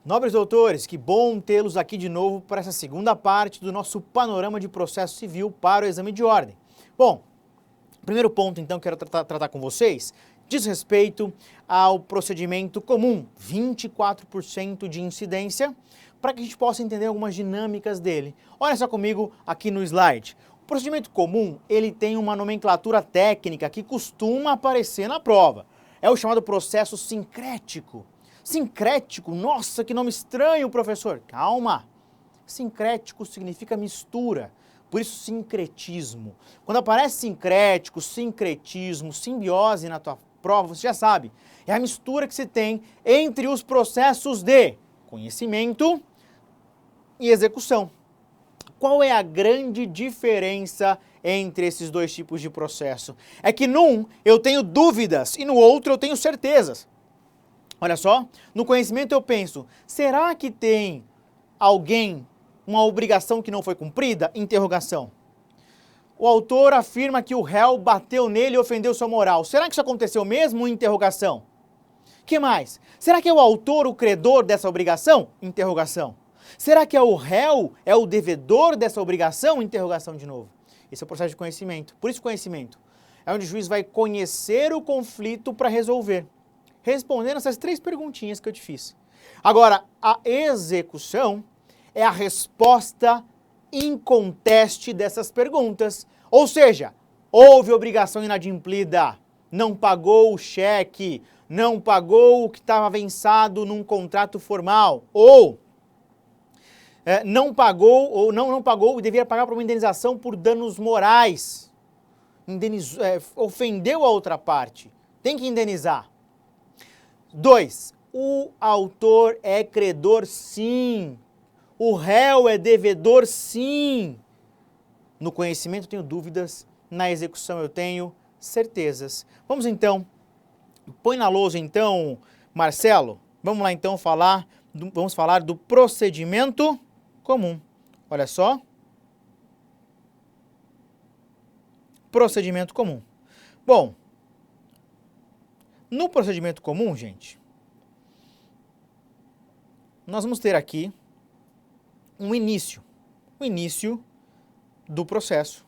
Nobres doutores, que bom tê-los aqui de novo para essa segunda parte do nosso panorama de processo civil para o exame de ordem. Bom, o primeiro ponto então que eu quero tratar com vocês diz respeito ao procedimento comum, 24% de incidência, para que a gente possa entender algumas dinâmicas dele. Olha só comigo aqui no slide. O procedimento comum, ele tem uma nomenclatura técnica que costuma aparecer na prova. É o chamado processo sincrético. Sincrético, nossa, que nome estranho, professor. Calma. Sincrético significa mistura, por isso sincretismo. Quando aparece sincrético, sincretismo, simbiose na tua prova, você já sabe, é a mistura que se tem entre os processos de conhecimento e execução. Qual é a grande diferença entre esses dois tipos de processo? É que num eu tenho dúvidas e no outro eu tenho certezas. Olha só, no conhecimento eu penso, será que tem alguém, uma obrigação que não foi cumprida? Interrogação. O autor afirma que o réu bateu nele e ofendeu sua moral. Será que isso aconteceu mesmo? Interrogação. Que mais? Será que é o autor o credor dessa obrigação? Interrogação. Será que é o réu, é o devedor dessa obrigação? Interrogação de novo. Esse é o processo de conhecimento. Por isso conhecimento. É onde o juiz vai conhecer o conflito para resolver. Respondendo essas três perguntinhas que eu te fiz. Agora, a execução é a resposta inconteste dessas perguntas. Ou seja, houve obrigação inadimplida, não pagou o cheque, não pagou o que estava vencido num contrato formal, ou não pagou e deveria pagar por uma indenização por danos morais. Ofendeu a outra parte, tem que indenizar. 2. O autor é credor, sim. O réu é devedor, sim. No conhecimento eu tenho dúvidas, na execução eu tenho certezas. Vamos então, põe na lousa então, Marcelo. Vamos lá então vamos falar do procedimento comum. Olha só. Procedimento comum. Bom, no procedimento comum, gente, nós vamos ter aqui o início do processo,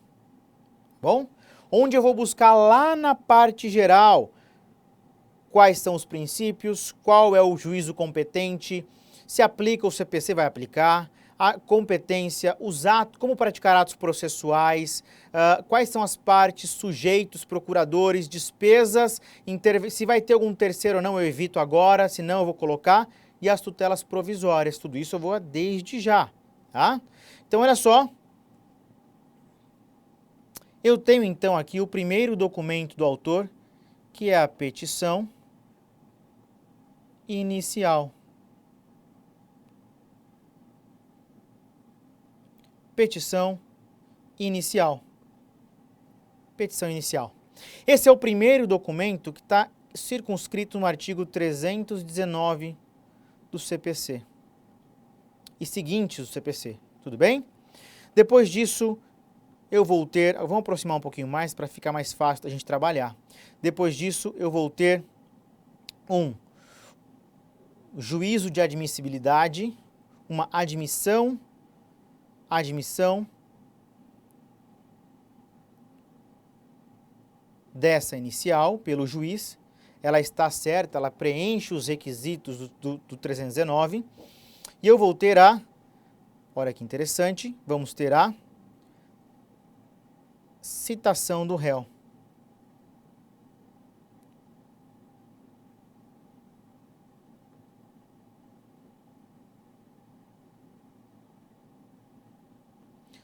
bom? Onde eu vou buscar lá na parte geral quais são os princípios, qual é o juízo competente, se aplica o CPC, vai aplicar, a competência, os atos, como praticar atos processuais, quais são as partes, sujeitos, procuradores, despesas, se vai ter algum terceiro ou não, eu evito agora, se não eu vou colocar, e as tutelas provisórias, tudo isso eu vou desde já, tá? Então, olha só, eu tenho então aqui o primeiro documento do autor, que é a petição inicial. Petição inicial. Petição inicial. Esse é o primeiro documento que está circunscrito no artigo 319 do CPC. E seguintes do CPC, tudo bem? Depois disso, eu vou ter, vamos aproximar um pouquinho mais para ficar mais fácil da gente trabalhar. Depois disso, eu vou ter um juízo de admissibilidade, uma admissão dessa inicial pelo juiz, ela está certa, ela preenche os requisitos do 319, e eu vou ter olha que interessante, vamos ter a citação do réu.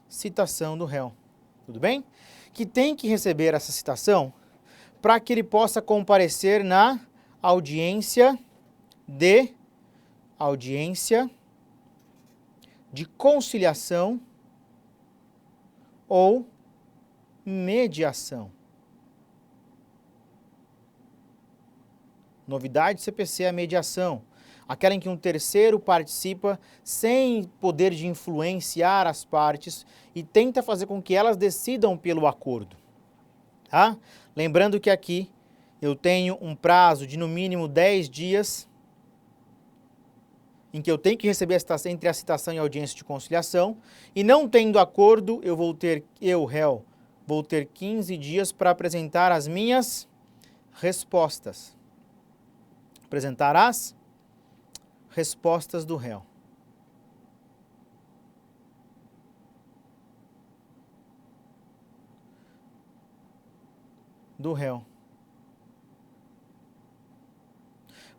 Citação do réu, tudo bem? Que tem que receber essa citação para que ele possa comparecer na audiência de conciliação ou mediação. Novidade do CPC é a mediação. Aquela em que um terceiro participa sem poder de influenciar as partes e tenta fazer com que elas decidam pelo acordo. Tá? Lembrando que aqui eu tenho um prazo de no mínimo 10 dias em que eu tenho que receber a citação, entre a citação e a audiência de conciliação, e não tendo acordo, réu, vou ter 15 dias para apresentar as minhas respostas. Apresentar as respostas do réu.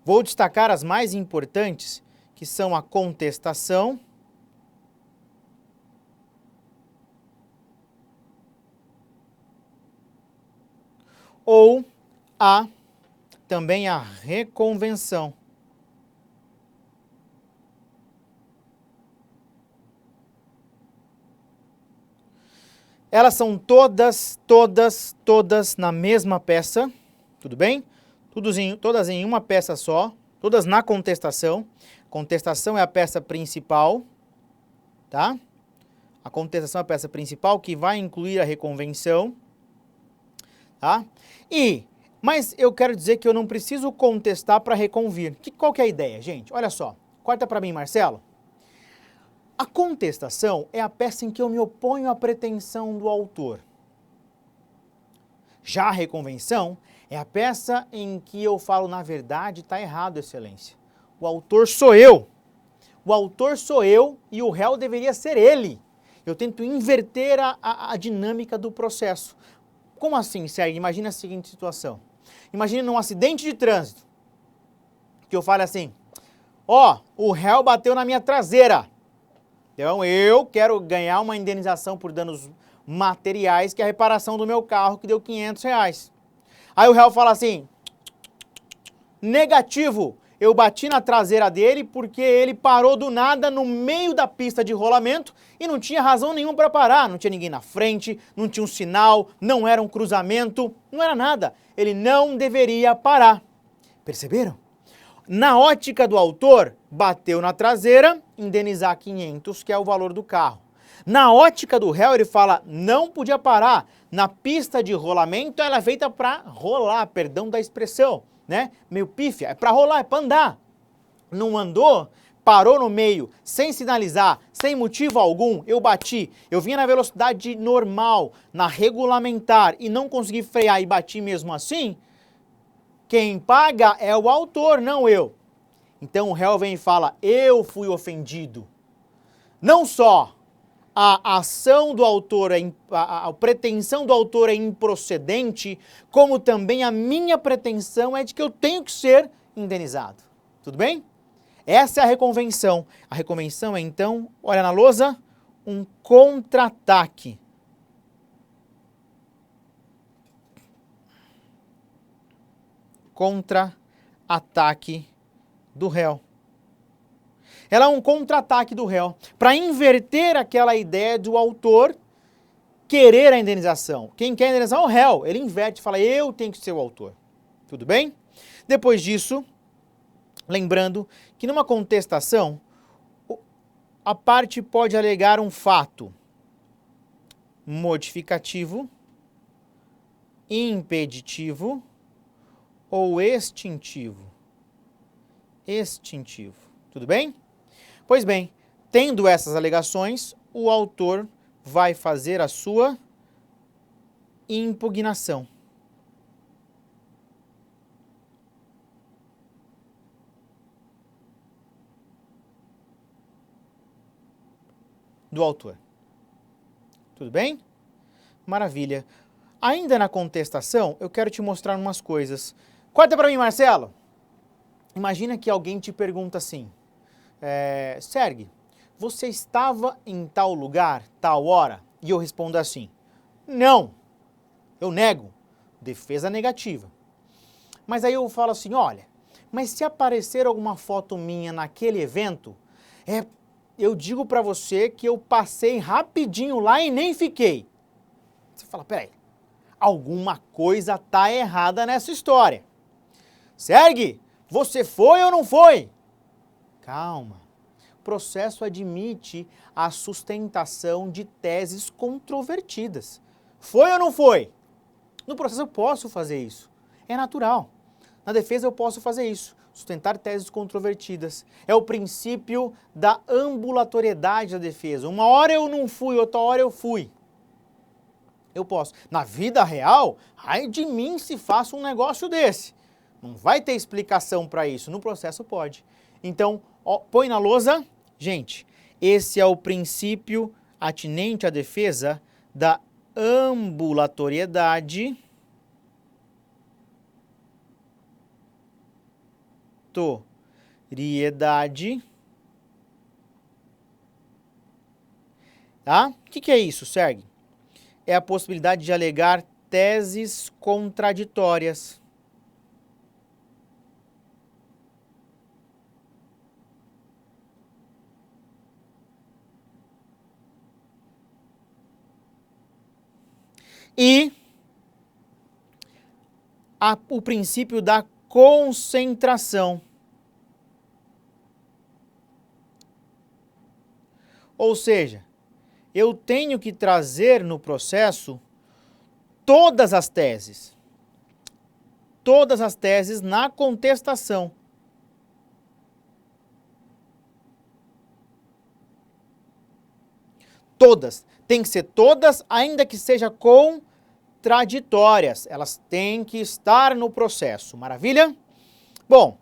Vou destacar as mais importantes, que são a contestação, ou também a reconvenção. Elas são todas na mesma peça, tudo bem? Todas em uma peça só, todas na contestação. Contestação é a peça principal, tá? A contestação é a peça principal que vai incluir a reconvenção, tá? Mas eu quero dizer que eu não preciso contestar para reconvir. Qual que é a ideia, gente? Olha só, corta para mim, Marcelo. A contestação é a peça em que eu me oponho à pretensão do autor. Já a reconvenção é a peça em que eu falo, na verdade, está errado, excelência. O autor sou eu. O autor sou eu e o réu deveria ser ele. Eu tento inverter a dinâmica do processo. Como assim, Sérgio? Imagina a seguinte situação. Imagina num acidente de trânsito, que eu falo assim, o réu bateu na minha traseira. Então eu quero ganhar uma indenização por danos materiais, que é a reparação do meu carro, que deu R$500. Aí o réu fala assim, negativo, eu bati na traseira dele porque ele parou do nada no meio da pista de rolamento e não tinha razão nenhuma para parar, não tinha ninguém na frente, não tinha um sinal, não era um cruzamento, não era nada. Ele não deveria parar. Perceberam? Na ótica do autor, bateu na traseira, indenizar 500, que é o valor do carro. Na ótica do réu, ele fala, não podia parar. Na pista de rolamento, ela é feita para rolar, perdão da expressão, né? Meio pífia, é para rolar, é para andar. Não andou, parou no meio, sem sinalizar, sem motivo algum, eu bati. Eu vinha na velocidade normal, na regulamentar, e não consegui frear e bati mesmo assim. Quem paga é o autor, não eu. Então o réu vem e fala, eu fui ofendido. Não só a ação do autor, a pretensão do autor é improcedente, como também a minha pretensão é de que eu tenho que ser indenizado. Tudo bem? Essa é a reconvenção. A reconvenção é então, olha na lousa, um contra-ataque. Contra-ataque do réu. Ela é um contra-ataque do réu, para inverter aquela ideia do autor querer a indenização. Quem quer a indenização é o réu, ele inverte e fala, eu tenho que ser o autor. Tudo bem? Depois disso, lembrando que numa contestação, a parte pode alegar um fato modificativo, impeditivo ou extintivo. Extintivo. Tudo bem? Pois bem, tendo essas alegações, o autor vai fazer a sua impugnação. Do autor. Tudo bem? Maravilha. Ainda na contestação, eu quero te mostrar umas coisas. Corta para mim, Marcelo. Imagina que alguém te pergunta assim, Sérgio, você estava em tal lugar, tal hora? E eu respondo assim, não, eu nego, defesa negativa. Mas aí eu falo assim, olha, mas se aparecer alguma foto minha naquele evento, eu digo para você que eu passei rapidinho lá e nem fiquei. Você fala, peraí, alguma coisa tá errada nessa história. Sérgio, você foi ou não foi? Calma. O processo admite a sustentação de teses controvertidas. Foi ou não foi? No processo eu posso fazer isso. É natural. Na defesa eu posso fazer isso, sustentar teses controvertidas. É o princípio da ambulatoriedade da defesa. Uma hora eu não fui, outra hora eu fui. Eu posso. Na vida real, ai de mim se faça um negócio desse. Não vai ter explicação para isso. No processo pode. Então, ó, põe na lousa. Gente, esse é o princípio atinente à defesa da ambulatoriedade Tá? O que é isso, Sergue? É a possibilidade de alegar teses contraditórias. E o princípio da concentração. Ou seja, eu tenho que trazer no processo todas as teses na contestação. Todas. Tem que ser todas, ainda que seja contraditórias. Elas têm que estar no processo. Maravilha? Bom,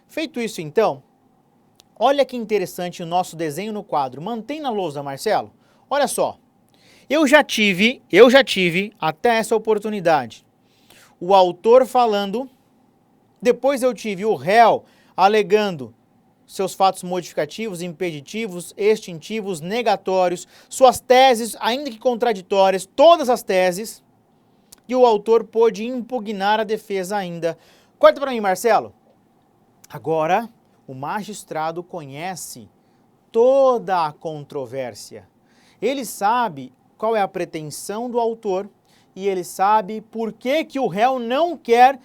feito isso então, olha que interessante o nosso desenho no quadro. Mantém na lousa, Marcelo. Olha só. Eu já tive, até essa oportunidade, o autor falando, depois eu tive o réu alegando seus fatos modificativos, impeditivos, extintivos, negatórios, suas teses, ainda que contraditórias, todas as teses, e o autor pôde impugnar a defesa ainda. Corta para mim, Marcelo. Agora, o magistrado conhece toda a controvérsia. Ele sabe qual é a pretensão do autor e ele sabe por que o réu não quer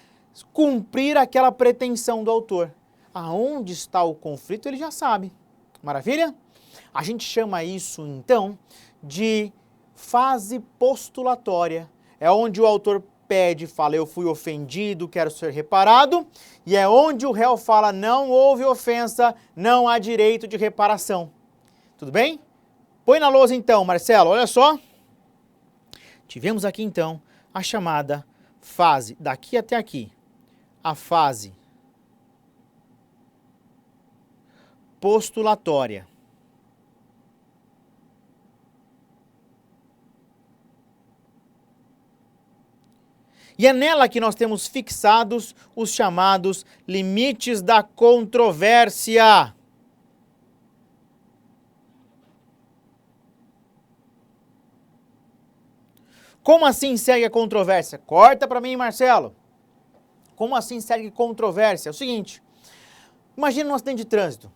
cumprir aquela pretensão do autor. Aonde está o conflito, ele já sabe. Maravilha? A gente chama isso, então, de fase postulatória. É onde o autor pede, fala, eu fui ofendido, quero ser reparado, e é onde o réu fala, não houve ofensa, não há direito de reparação. Tudo bem? Põe na lousa então, Marcelo, olha só. Tivemos aqui então a chamada fase, daqui até aqui, a fase postulatória. E é nela que nós temos fixados os chamados limites da controvérsia. Como assim segue a controvérsia? Corta para mim, Marcelo. Como assim segue controvérsia? É o seguinte, imagine um acidente de trânsito,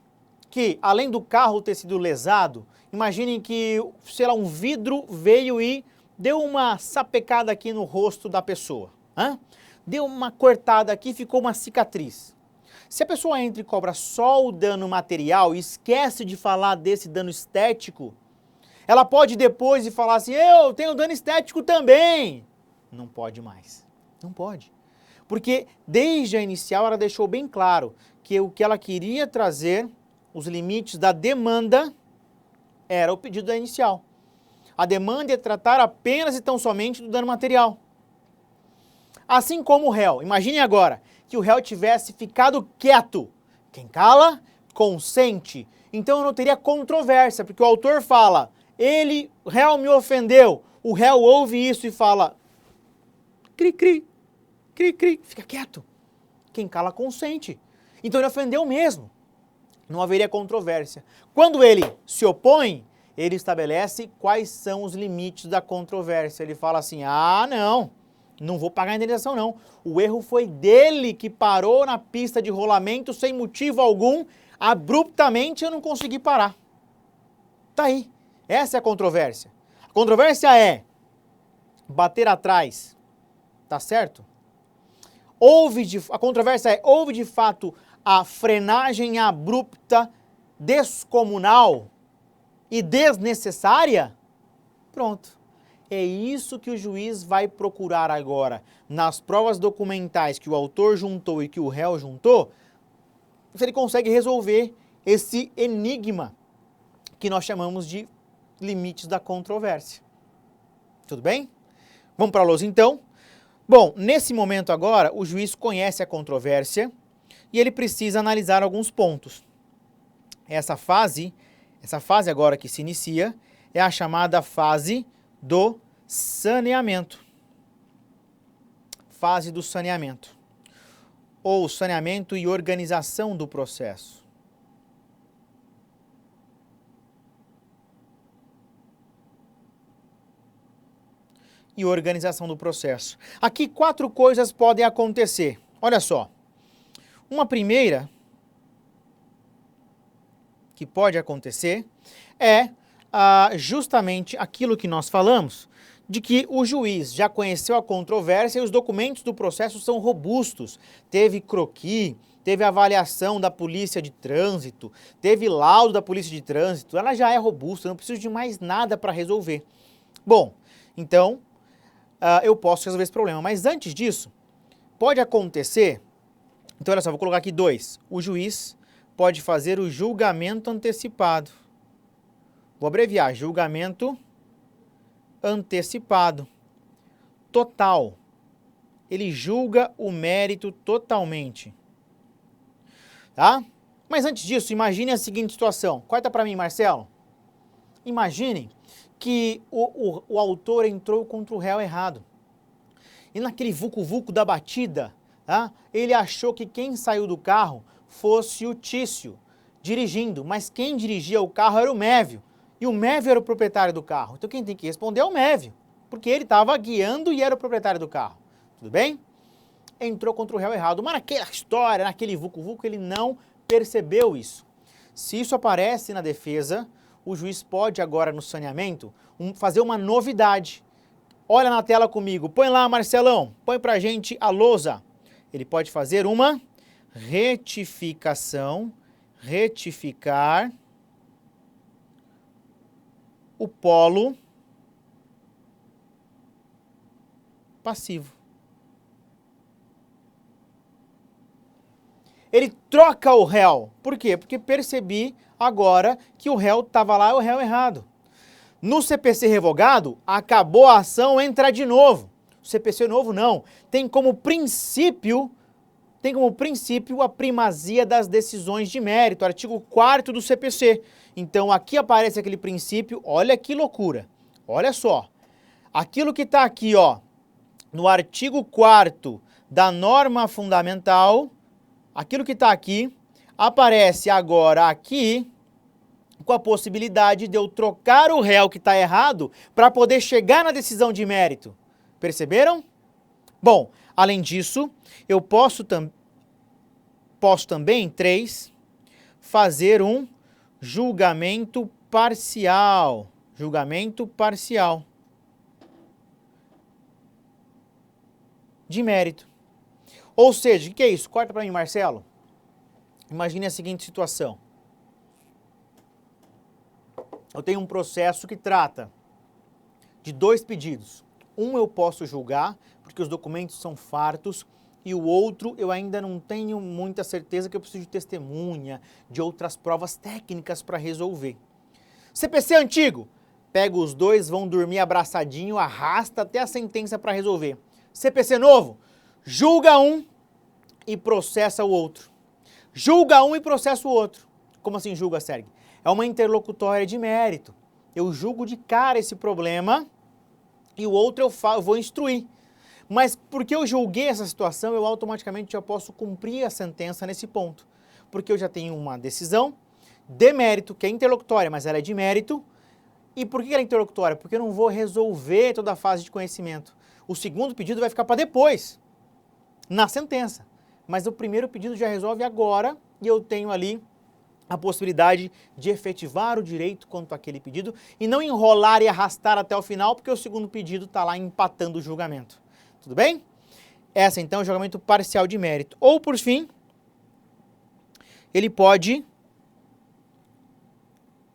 que além do carro ter sido lesado, imaginem que, sei lá, um vidro veio e deu uma sapecada aqui no rosto da pessoa. Deu uma cortada aqui e ficou uma cicatriz. Se a pessoa entra e cobra só o dano material e esquece de falar desse dano estético, ela pode depois de falar assim, eu tenho dano estético também. Não pode mais. Não pode. Porque desde a inicial ela deixou bem claro que o que ela queria trazer, os limites da demanda, era o pedido da inicial. A demanda é tratar apenas e tão somente do dano material. Assim como o réu. Imagine agora que o réu tivesse ficado quieto. Quem cala, consente. Então eu não teria controvérsia, porque o autor fala, o réu me ofendeu. O réu ouve isso e fala, cri, cri, cri, cri, fica quieto. Quem cala, consente. Então ele ofendeu mesmo. Não haveria controvérsia. Quando ele se opõe, ele estabelece quais são os limites da controvérsia. Ele fala assim, não vou pagar a indenização não. O erro foi dele que parou na pista de rolamento sem motivo algum, abruptamente eu não consegui parar. Tá aí. Essa é a controvérsia. A controvérsia é bater atrás, tá certo? A controvérsia é, houve de fato a frenagem abrupta, descomunal e desnecessária? Pronto. É isso que o juiz vai procurar agora. Nas provas documentais que o autor juntou e que o réu juntou, se ele consegue resolver esse enigma que nós chamamos de limites da controvérsia. Tudo bem? Vamos para a lousa então? Bom, nesse momento agora, o juiz conhece a controvérsia e ele precisa analisar alguns pontos. Essa fase agora que se inicia é a chamada fase do saneamento. Fase do saneamento. Ou saneamento e organização do processo. E organização do processo. Aqui 4 coisas podem acontecer. Olha só. Uma primeira que pode acontecer é justamente aquilo que nós falamos, de que o juiz já conheceu a controvérsia e os documentos do processo são robustos. Teve croquis, teve avaliação da polícia de trânsito, teve laudo da polícia de trânsito, ela já é robusta, não preciso de mais nada para resolver. Bom, então eu posso resolver esse problema, mas antes disso, pode acontecer, então olha só, vou colocar aqui 2, o juiz pode fazer o julgamento antecipado. Vou abreviar, julgamento antecipado. Total. Ele julga o mérito totalmente. Tá? Mas antes disso, imagine a seguinte situação. Corta para mim, Marcelo. Imagine que o autor entrou contra o réu errado. E naquele vucu-vucu da batida, tá? Ele achou que quem saiu do carro fosse o Tício dirigindo, mas quem dirigia o carro era o Mévio. E o Mévio era o proprietário do carro. Então quem tem que responder é o Mévio, porque ele estava guiando e era o proprietário do carro. Tudo bem? Entrou contra o réu errado. Mas naquela história, naquele vucu-vucu, ele não percebeu isso. Se isso aparece na defesa, o juiz pode agora no saneamento fazer uma novidade. Olha na tela comigo. Põe lá, Marcelão. Põe pra gente a lousa. Ele pode fazer uma retificação, retificar o polo passivo. Ele troca o réu. Por quê? Porque percebi agora que o réu estava lá e o réu errado. No CPC revogado, acabou a ação, entra de novo. O CPC novo não. Tem como princípio a primazia das decisões de mérito, artigo 4º do CPC. Então aqui aparece aquele princípio, olha que loucura. Olha só. Aquilo que está aqui, ó, no artigo 4º da norma fundamental, aquilo que está aqui, aparece agora aqui com a possibilidade de eu trocar o réu que está errado para poder chegar na decisão de mérito. Perceberam? Bom, além disso, eu posso também, 3, fazer um julgamento parcial. Julgamento parcial de mérito. Ou seja, o que é isso? Corta para mim, Marcelo. Imagine a seguinte situação. Eu tenho um processo que trata de 2 pedidos. Um eu posso julgar, porque os documentos são fartos, e o outro eu ainda não tenho muita certeza que eu preciso de testemunha, de outras provas técnicas para resolver. CPC antigo, pega os 2, vão dormir abraçadinho, arrasta até a sentença para resolver. CPC novo, julga um e processa o outro. Julga um e processa o outro. Como assim julga, Sérgio? É uma interlocutória de mérito. Eu julgo de cara esse problema e o outro eu vou instruir. Mas porque eu julguei essa situação, eu automaticamente já posso cumprir a sentença nesse ponto. Porque eu já tenho uma decisão de mérito, que é interlocutória, mas ela é de mérito. E por que ela é interlocutória? Porque eu não vou resolver toda a fase de conhecimento. O segundo pedido vai ficar para depois, na sentença. Mas o primeiro pedido já resolve agora e eu tenho ali a possibilidade de efetivar o direito quanto àquele pedido e não enrolar e arrastar até o final, porque o segundo pedido está lá empatando o julgamento. Tudo bem? Essa, então, é o julgamento parcial de mérito. Ou, por fim, ele pode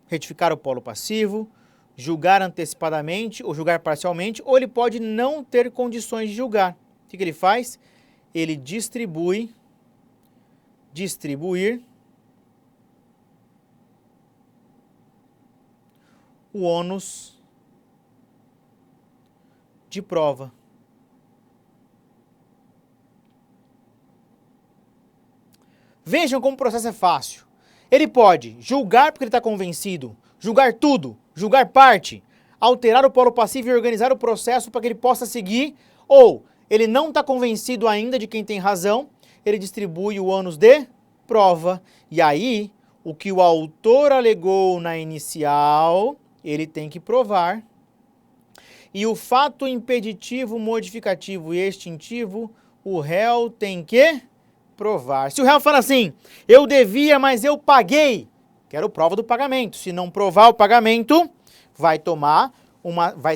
retificar o polo passivo, julgar antecipadamente ou julgar parcialmente, ou ele pode não ter condições de julgar. O que ele faz? Ele distribuir o ônus de prova. Vejam como o processo é fácil. Ele pode julgar porque ele está convencido, julgar tudo, julgar parte, alterar o polo passivo e organizar o processo para que ele possa seguir, ou ele não está convencido ainda de quem tem razão, ele distribui o ônus de prova. E aí, o que o autor alegou na inicial, ele tem que provar. E o fato impeditivo, modificativo e extintivo, o réu tem que provar. Se o réu fala assim, eu devia, mas eu paguei, quero prova do pagamento. Se não provar o pagamento, vai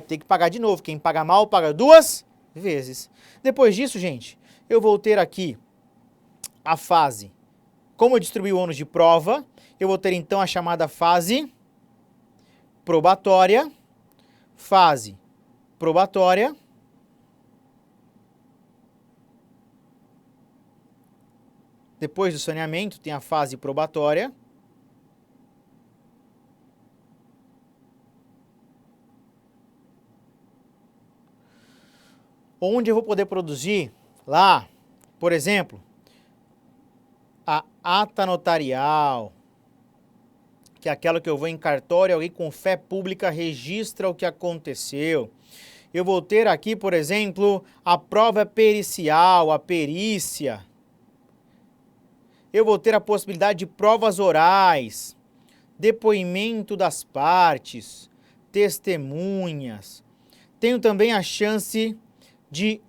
ter que pagar de novo. Quem paga mal, paga 2 vezes. Depois disso, gente, eu vou ter aqui a fase, como eu distribuí o ônus de prova, eu vou ter então a chamada fase probatória. Fase probatória. Depois do saneamento tem a fase probatória. Onde eu vou poder produzir lá, por exemplo, a ata notarial, que é aquela que eu vou em cartório, alguém com fé pública registra o que aconteceu. Eu vou ter aqui, por exemplo, a prova pericial, a perícia. Eu vou ter a possibilidade de provas orais, depoimento das partes, testemunhas. Tenho também a chance de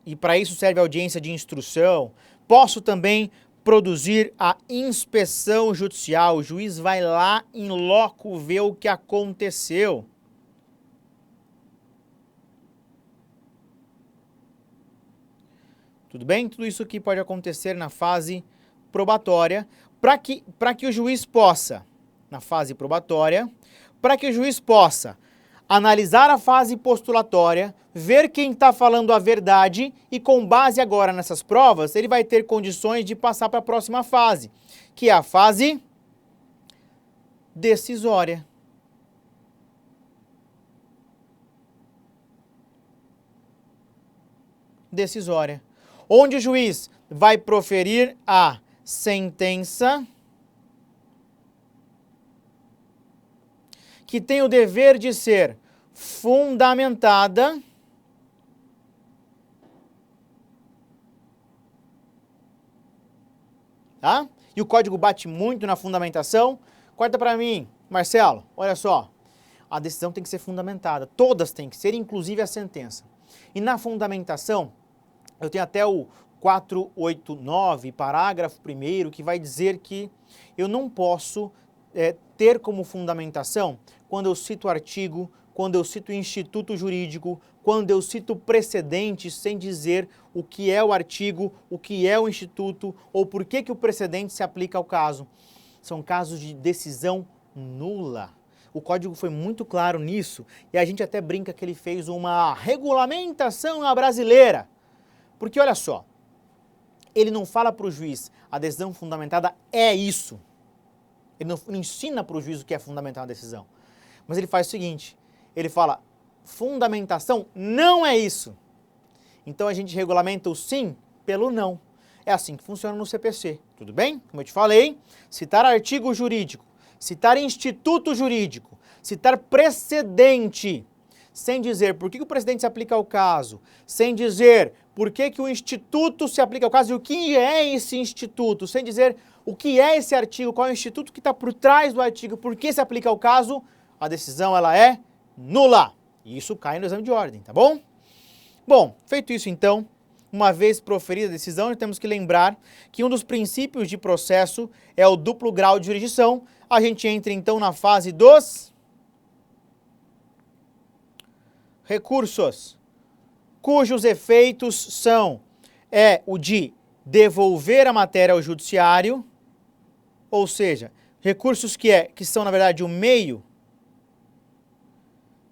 e para isso serve a audiência de instrução, posso também produzir a inspeção judicial, o juiz vai lá em loco ver o que aconteceu. Tudo bem? Tudo isso aqui pode acontecer na fase probatória, para que o juiz possa, na fase probatória, para que o juiz possa analisar a fase postulatória, ver quem está falando a verdade e com base agora nessas provas, ele vai ter condições de passar para a próxima fase, que é a fase decisória. Decisória. Onde o juiz vai proferir a sentença que tem o dever de ser fundamentada tá? E o código bate muito na fundamentação. Corta para mim, Marcelo, olha só. A decisão tem que ser fundamentada, todas têm que ser, inclusive a sentença. E na fundamentação, eu tenho até o 489, parágrafo 1º, que vai dizer que eu não posso ter como fundamentação quando eu cito artigo, quando eu cito instituto jurídico, quando eu cito precedente sem dizer o que é o artigo, o que é o instituto ou por que o precedente se aplica ao caso. São casos de decisão nula. O código foi muito claro nisso e a gente até brinca que ele fez uma regulamentação à brasileira. Porque olha só, ele não fala para o juiz a decisão fundamentada é isso. Ele não ensina para o juiz o que é fundamentar a decisão. Mas ele faz o seguinte, ele fala, fundamentação não é isso. Então a gente regulamenta o sim pelo não. É assim que funciona no CPC, tudo bem? Como eu te falei, citar artigo jurídico, citar instituto jurídico, citar precedente, sem dizer por que o precedente se aplica ao caso, sem dizer por que o instituto se aplica ao caso e o que é esse instituto, sem dizer o que é esse artigo, qual é o instituto que está por trás do artigo, por que se aplica ao caso, a decisão ela é nula. E isso cai no exame de ordem, tá bom? Bom, feito isso então, uma vez proferida a decisão, temos que lembrar que um dos princípios de processo é o duplo grau de jurisdição. A gente entra então na fase dos recursos, cujos efeitos são o de devolver a matéria ao judiciário, ou seja, recursos que são na verdade o meio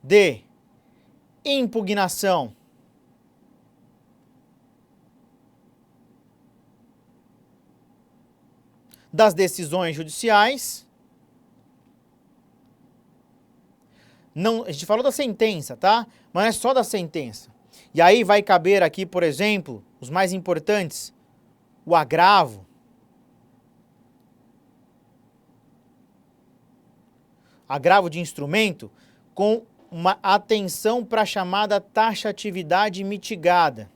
de impugnação das decisões judiciais. Não, a gente falou da sentença, tá? Mas não é só da sentença. E aí vai caber aqui, por exemplo, os mais importantes, o agravo, agravo de instrumento, com uma atenção para a chamada taxatividade mitigada.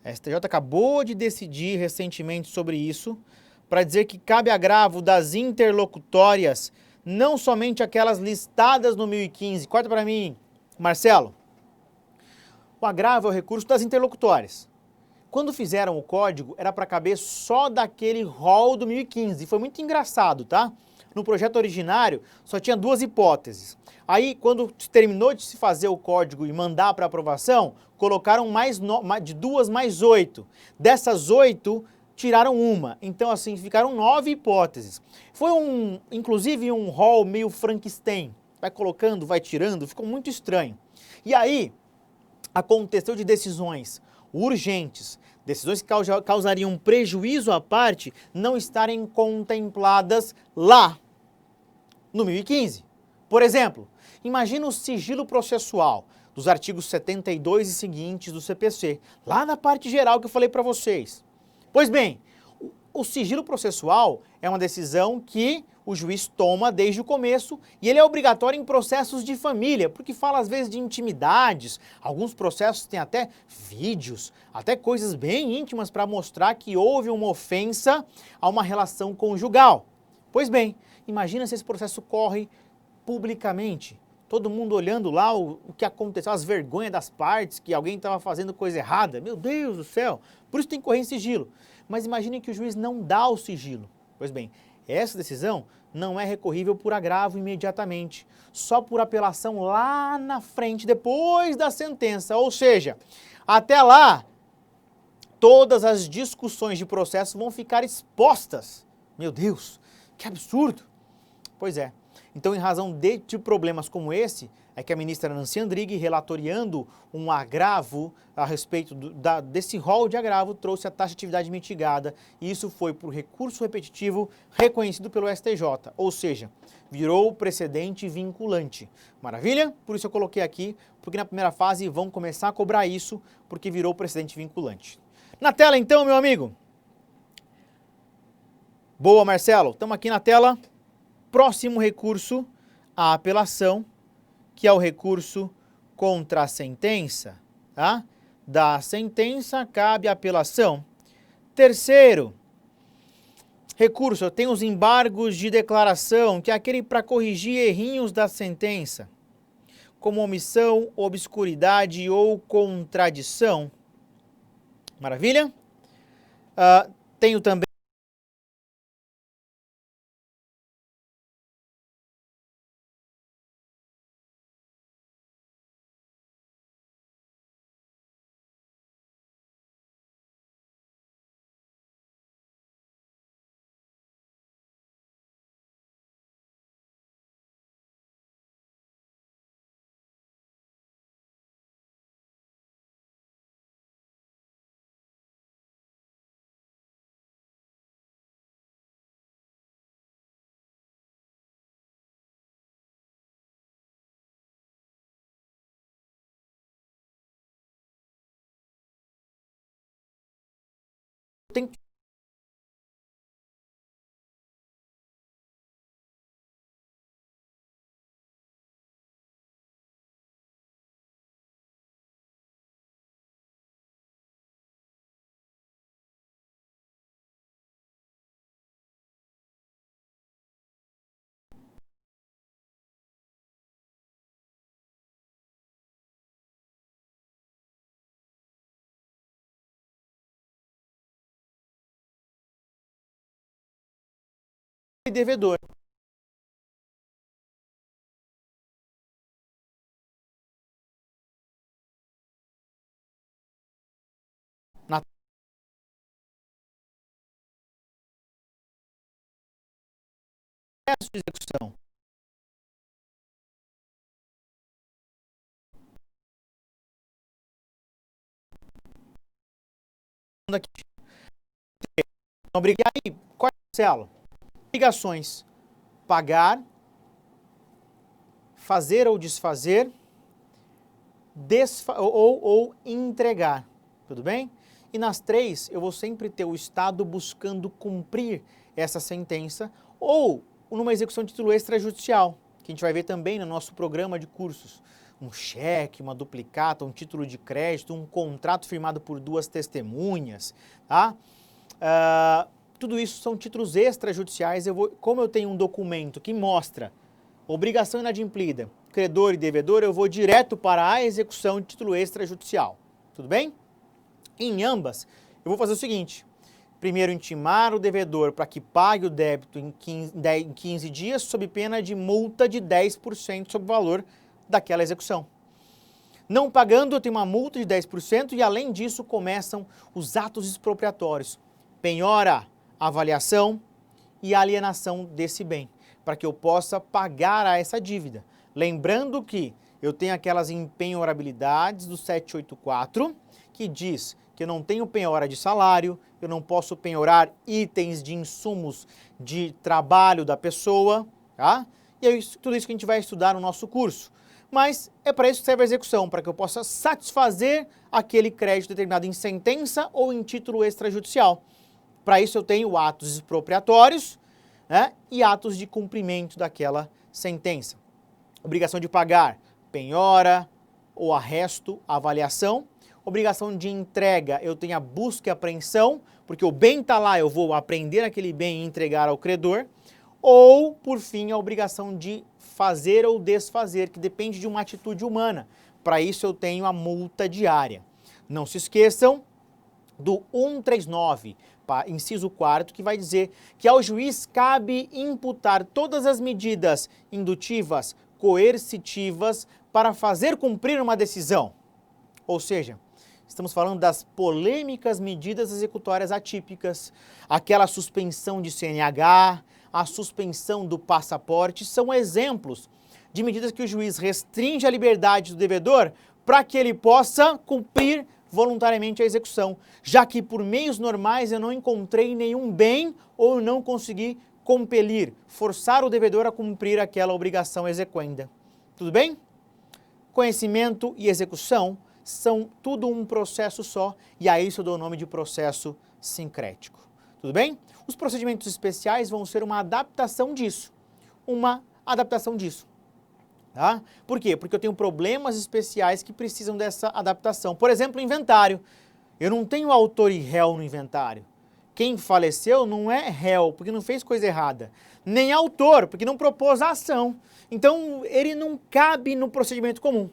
A STJ acabou de decidir recentemente sobre isso, para dizer que cabe agravo das interlocutórias, não somente aquelas listadas no 1015. Corta para mim, Marcelo. O agravo é o recurso das interlocutórias. Quando fizeram o código, era para caber só daquele rol do 1015. E foi muito engraçado, tá? No projeto originário, só tinha duas hipóteses. Aí, quando terminou de se fazer o código e mandar para aprovação, colocaram de 2 mais 8. Dessas 8, tiraram uma. Então, assim, ficaram 9 hipóteses. Foi, inclusive, um rol meio Frankenstein. Vai colocando, vai tirando, ficou muito estranho. E aí, aconteceu de decisões urgentes, decisões que causariam prejuízo à parte, não estarem contempladas lá no 1015. Por exemplo, imagina o sigilo processual dos artigos 72 e seguintes do CPC, lá na parte geral que eu falei para vocês. Pois bem, o sigilo processual é uma decisão que o juiz toma desde o começo e ele é obrigatório em processos de família, porque fala às vezes de intimidades, alguns processos têm até vídeos, até coisas bem íntimas para mostrar que houve uma ofensa a uma relação conjugal. Pois bem, imagina se esse processo corre publicamente, todo mundo olhando lá o que aconteceu, as vergonhas das partes, que alguém estava fazendo coisa errada, meu Deus do céu, por isso tem que correr em sigilo. Mas imagine que o juiz não dá o sigilo. Pois bem, essa decisão não é recorrível por agravo imediatamente, só por apelação lá na frente, depois da sentença. Ou seja, até lá, todas as discussões de processo vão ficar expostas. Meu Deus, que absurdo! Pois é. Então, em razão de problemas como esse, é que a ministra Nancy Andrighi, relatoriando um agravo a respeito desse rol de agravo, trouxe a taxatividade mitigada, e isso foi por recurso repetitivo reconhecido pelo STJ, ou seja, virou precedente vinculante. Maravilha? Por isso eu coloquei aqui, porque na primeira fase vão começar a cobrar isso, porque virou precedente vinculante. Na tela então, meu amigo. Boa, Marcelo. Estamos aqui na tela. Próximo recurso, a apelação, que é o recurso contra a sentença, tá? Da sentença cabe a apelação. Terceiro, recurso, tem os embargos de declaração, que é aquele para corrigir errinhos da sentença, como omissão, obscuridade ou contradição. Maravilha? Tenho também tem devedor. Na processo de execução. aqui. Aí, quarto Marcelo, obrigações: pagar, fazer ou desfazer, ou entregar, tudo bem? E nas três, eu vou sempre ter o Estado buscando cumprir essa sentença, ou numa execução de título extrajudicial, que a gente vai ver também no nosso programa de cursos. Um cheque, uma duplicata, um título de crédito, um contrato firmado por duas testemunhas, tá? Tudo isso são títulos extrajudiciais. Como eu tenho um documento que mostra obrigação inadimplida, credor e devedor, eu vou direto para a execução de título extrajudicial, tudo bem? Em ambas, eu vou fazer o seguinte: primeiro, intimar o devedor para que pague o débito em 15 dias, sob pena de multa de 10% sobre o valor daquela execução. Não pagando, eu tenho uma multa de 10% e, além disso, começam os atos expropriatórios: penhora, avaliação e alienação desse bem, para que eu possa pagar a essa dívida. Lembrando que eu tenho aquelas impenhorabilidades do 784, que diz que eu não tenho penhora de salário, eu não posso penhorar itens de insumos de trabalho da pessoa, tá? E é tudo isso que a gente vai estudar no nosso curso. Mas é para isso que serve a execução, para que eu possa satisfazer aquele crédito determinado em sentença ou em título extrajudicial. Para isso eu tenho atos expropriatórios, né, e atos de cumprimento daquela sentença. Obrigação de pagar, penhora ou arresto, avaliação. Obrigação de entrega, eu tenho a busca e apreensão, porque o bem está lá, eu vou apreender aquele bem e entregar ao credor. Ou, por fim, a obrigação de fazer ou desfazer, que depende de uma atitude humana. Para isso eu tenho a multa diária. Não se esqueçam do 139, inciso 4º, que vai dizer que ao juiz cabe imputar todas as medidas indutivas, coercitivas, para fazer cumprir uma decisão. Ou seja, estamos falando das polêmicas medidas executórias atípicas, aquela suspensão de CNH, a suspensão do passaporte, são exemplos de medidas que o juiz restringe a liberdade do devedor para que ele possa cumprir voluntariamente a execução, já que por meios normais eu não encontrei nenhum bem ou não consegui compelir, forçar o devedor a cumprir aquela obrigação exequenda. Tudo bem? Conhecimento e execução são tudo um processo só, e a isso eu dou o nome de processo sincrético. Tudo bem? Os procedimentos especiais vão ser uma adaptação disso. Tá? Por quê? Porque eu tenho problemas especiais que precisam dessa adaptação. Por exemplo, o inventário. Eu não tenho autor e réu no inventário. Quem faleceu não é réu, porque não fez coisa errada. Nem autor, porque não propôs a ação. Então, ele não cabe no procedimento comum.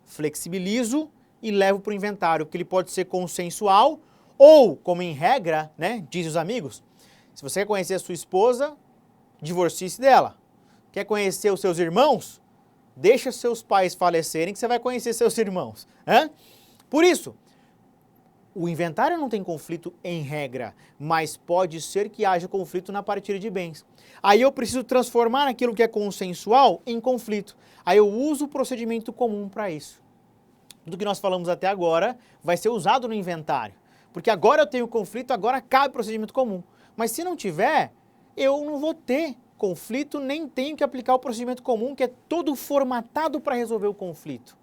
Flexibilizo e levo para o inventário, porque ele pode ser consensual ou, como em regra, né, dizem os amigos, se você quer conhecer a sua esposa, divorcie-se dela. Quer conhecer os seus irmãos? Deixa seus pais falecerem que você vai conhecer seus irmãos. Por isso, o inventário não tem conflito em regra, mas pode ser que haja conflito na partilha de bens. Aí eu preciso transformar aquilo que é consensual em conflito. Aí eu uso o procedimento comum para isso. Tudo que nós falamos até agora vai ser usado no inventário. Porque agora eu tenho conflito, agora cabe procedimento comum. Mas se não tiver, eu não vou ter conflito, nem tenho que aplicar o procedimento comum, que é todo formatado para resolver o conflito.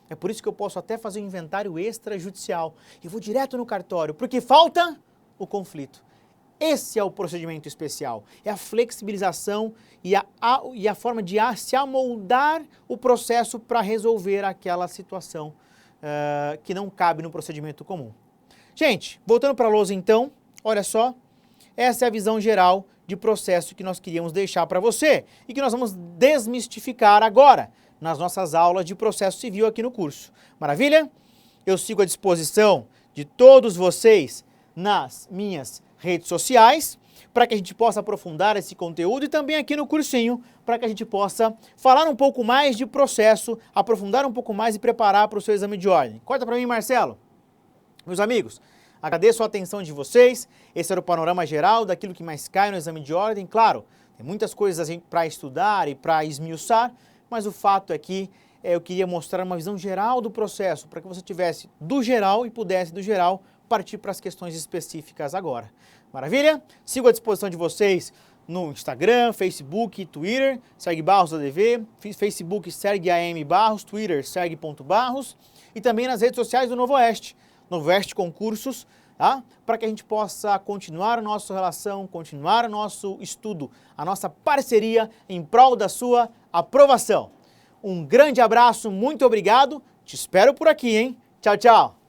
É por isso que eu posso até fazer um inventário extrajudicial. Eu vou direto no cartório, porque falta o conflito. Esse é o procedimento especial. É a flexibilização e a forma de se amoldar o processo para resolver aquela situação que não cabe no procedimento comum. Gente, voltando para a lousa então, olha só, essa é a visão geral de processo que nós queríamos deixar para você e que nós vamos desmistificar agora nas nossas aulas de processo civil aqui no curso. Maravilha? Eu sigo à disposição de todos vocês nas minhas redes sociais para que a gente possa aprofundar esse conteúdo e também aqui no cursinho para que a gente possa falar um pouco mais de processo, aprofundar um pouco mais e preparar para o seu exame de ordem. Corta para mim, Marcelo. Meus amigos, agradeço a atenção de vocês. Esse era o panorama geral daquilo que mais cai no exame de ordem. Claro, tem muitas coisas para estudar e para esmiuçar, mas o fato é que eu queria mostrar uma visão geral do processo, para que você tivesse do geral e pudesse do geral partir para as questões específicas agora. Maravilha? Sigo à disposição de vocês no Instagram, Facebook, Twitter, Sergue Barros ADV, Facebook Sergue AM Barros, Twitter Sergue.Barros e também nas redes sociais do Novo Oeste, Novo Oeste Concursos, tá? Para que a gente possa continuar a nossa relação, continuar o nosso estudo, a nossa parceria em prol da sua aprovação. Um grande abraço, muito obrigado, te espero por aqui, hein? Tchau, tchau!